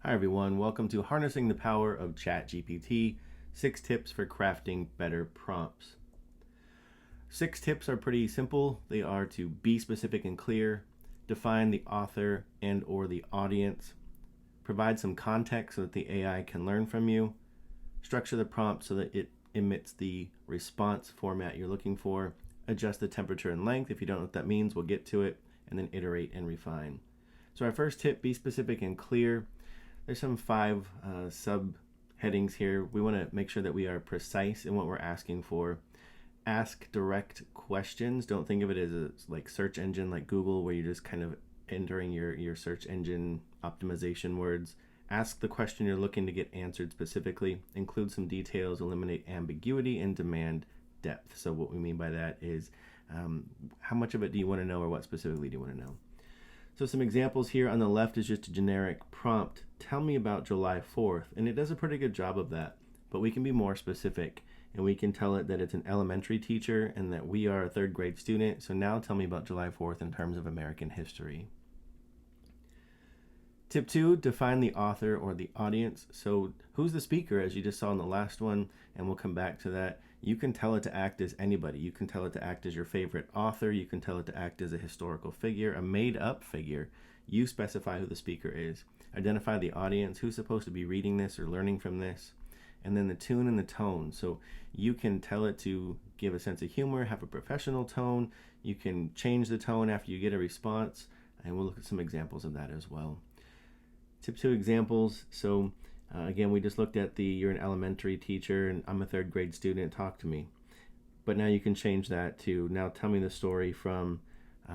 Hi everyone, welcome to Harnessing the Power of ChatGPT, 6 tips for crafting better prompts. 6 tips are pretty simple. They are to be specific and clear, define the author and or the audience, provide some context so that the AI can learn from you, structure the prompt so that it emits the response format you're looking for, adjust the temperature and length. If you don't know what that means, we'll get to it, and then iterate and refine. So our first tip, be specific and clear. There's some 5 subheadings here. We want to make sure that we are precise in what we're asking for. Ask direct questions. Don't think of it as a like search engine like Google where you're just kind of entering your search engine optimization words. Ask the question you're looking to get answered specifically. Include some details, eliminate ambiguity, and demand depth. So what we mean by that is how much of it do you want to know, or what specifically do you want to know? So some examples here. On the left is just a generic prompt. Tell me about July 4th. And it does a pretty good job of that. But we can be more specific. And we can tell it that it's an elementary teacher and that we are a 3rd grade student. So now tell me about July 4th in terms of American history. Tip 2, define the author or the audience. So who's the speaker, as you just saw in the last one, and we'll come back to that. You can tell it to act as anybody. You can tell it to act as your favorite author. You can tell it to act as a historical figure, a made-up figure. You specify who the speaker is. Identify the audience, who's supposed to be reading this or learning from this. And then the tune and the tone. So you can tell it to give a sense of humor, have a professional tone. You can change the tone after you get a response, and we'll look at some examples of that as well. Tip 2 examples. So again, we just looked at you're an elementary teacher and I'm a 3rd grade student, talk to me. But now you can change that to, now tell me the story from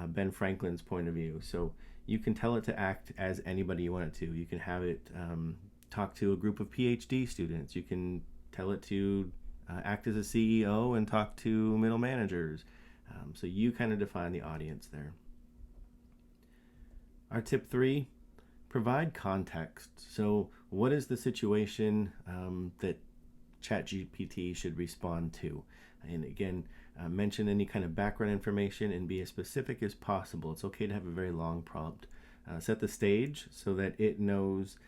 Ben Franklin's point of view. So you can tell it to act as anybody you want it to. You can have it talk to a group of PhD students. You can tell it to act as a CEO and talk to middle managers. So you kind of define the audience there. Our tip 3, provide context. So what is the situation that ChatGPT should respond to? And again, mention any kind of background information and be as specific as possible. It's okay to have a very long prompt. Set the stage so that it knows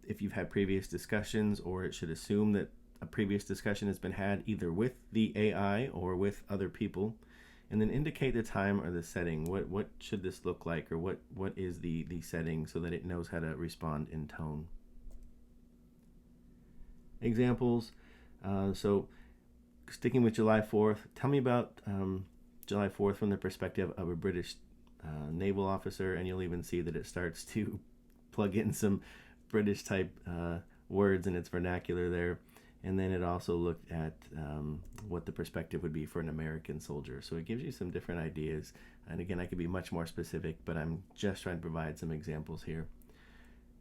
if you've had previous discussions, or it should assume that a previous discussion has been had either with the AI or with other people. And then indicate the time or the setting. What should this look like, or what is the setting, so that it knows how to respond in tone. Examples. So sticking with July 4th, tell me about July 4th from the perspective of a British naval officer, and you'll even see that it starts to plug in some British type words in its vernacular there. And then it also looked at what the perspective would be for an American soldier. So it gives you some different ideas. And again, I could be much more specific, but I'm just trying to provide some examples here.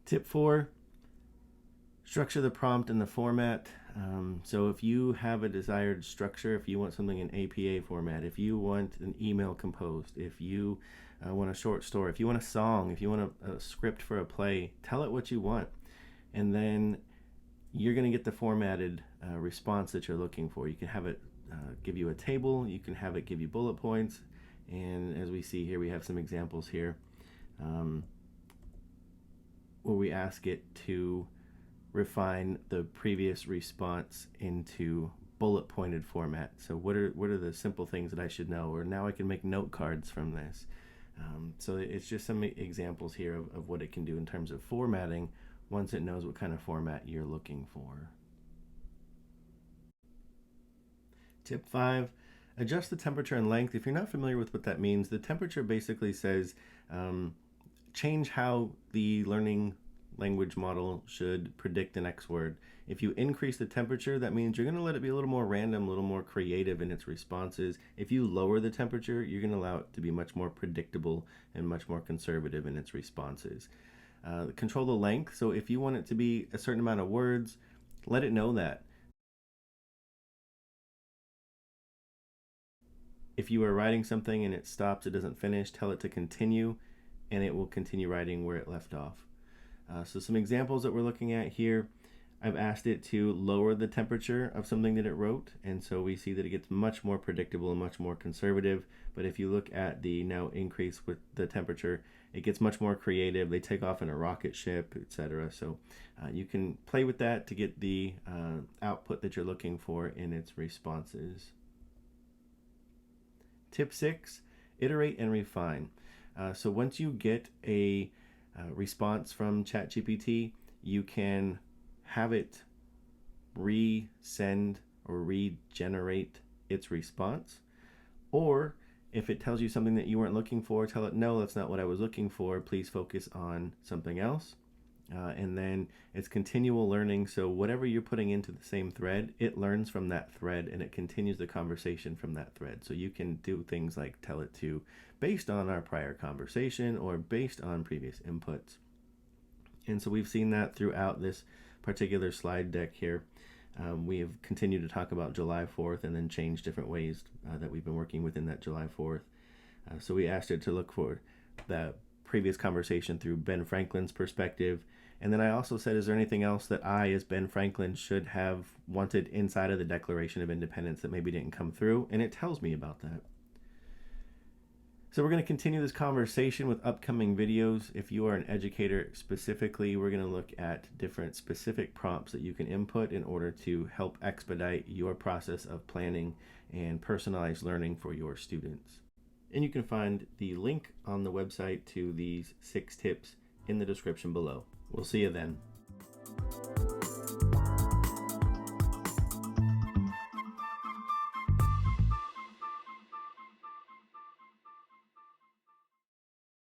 Tip 4, structure the prompt and the format. So if you have a desired structure, if you want something in APA format, if you want an email composed, if you want a short story, if you want a song, if you want a script for a play, tell it what you want. And then you're going to get the formatted response that you're looking for. You can have it give you a table, you can have it give you bullet points, and as we see here, we have some examples here where we ask it to refine the previous response into bullet pointed format. So what are the simple things that I should know, or now I can make note cards from this. So it's just some examples here of what it can do in terms of formatting once it knows what kind of format you're looking for. Tip 5, adjust the temperature and length. If you're not familiar with what that means, the temperature basically says change how the learning language model should predict the next word. If you increase the temperature, that means you're going to let it be a little more random, a little more creative in its responses. If you lower the temperature, you're going to allow it to be much more predictable and much more conservative in its responses. Control the length. So if you want it to be a certain amount of words, let it know that. If you are writing something and it stops, it doesn't finish, tell it to continue, and it will continue writing where it left off. So some examples that we're looking at here. I've asked it to lower the temperature of something that it wrote, and so we see that it gets much more predictable and much more conservative. But if you look at the now increase with the temperature, it gets much more creative. They take off in a rocket ship, etc. So you can play with that to get the output that you're looking for in its responses. Tip 6, iterate and refine. So once you get a response from ChatGPT, you can have it resend or regenerate its response. Or if it tells you something that you weren't looking for, tell it, no, that's not what I was looking for. Please focus on something else. And then it's continual learning. So whatever you're putting into the same thread, it learns from that thread and it continues the conversation from that thread. So you can do things like tell it to, based on our prior conversation or based on previous inputs. And so we've seen that throughout this particular slide deck here. We have continued to talk about July 4th and then change different ways that we've been working within that July 4th. So we asked it to look for the previous conversation through Ben Franklin's perspective. And then I also said, is there anything else that I, as Ben Franklin, should have wanted inside of the Declaration of Independence that maybe didn't come through? And it tells me about that. So we're going to continue this conversation with upcoming videos. If you are an educator specifically, we're going to look at different specific prompts that you can input in order to help expedite your process of planning and personalized learning for your students. And you can find the link on the website to these 6 tips in the description below. We'll see you then.